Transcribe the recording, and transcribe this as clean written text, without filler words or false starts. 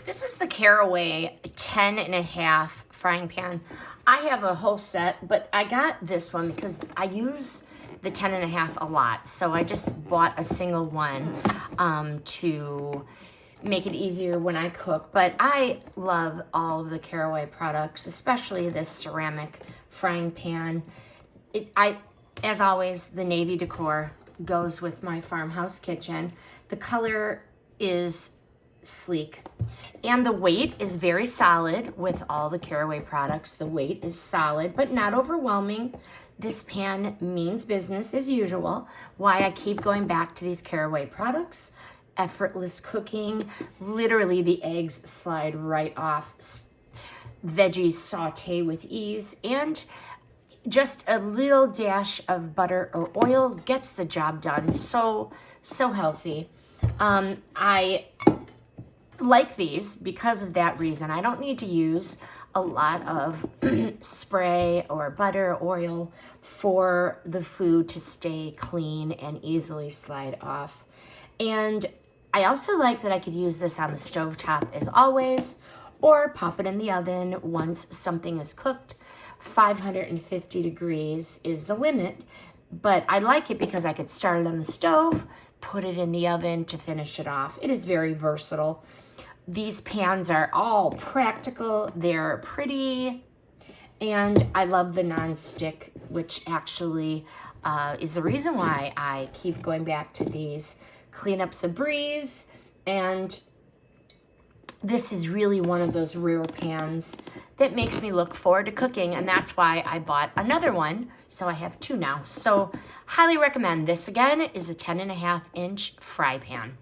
This is the Caraway 10.5 frying pan. I have a whole set, but I got this one because I use the 10.5 a lot. So I just bought a single one to make it easier when I cook. But I love all of the Caraway products, especially this ceramic frying pan. As always, the navy decor goes with my farmhouse kitchen. The color is sleek, and the weight is very solid with all the Caraway products. The weight is solid, but not overwhelming. This pan means business as usual. Why I keep going back to these Caraway products. Effortless cooking. Literally, the eggs slide right off. Veggies saute with ease, and just a little dash of butter or oil gets the job done. So healthy. I like these because of that reason. I don't need to use a lot of spray or butter or oil for the food to stay clean and easily slide off. And I also like that I could use this on the stovetop as always, or pop it in the oven once something is cooked. 550 degrees is the limit, but I like it because I could start it on the stove, put it in the oven to finish it off. It is very versatile. These pans are all practical, they're pretty, and I love the nonstick, which actually is the reason why I keep going back to these. Cleanup's a breeze, and this is really one of those rare pans that makes me look forward to cooking, and that's why I bought another one, so I have two now. So highly recommend. This again is a 10.5 inch fry pan.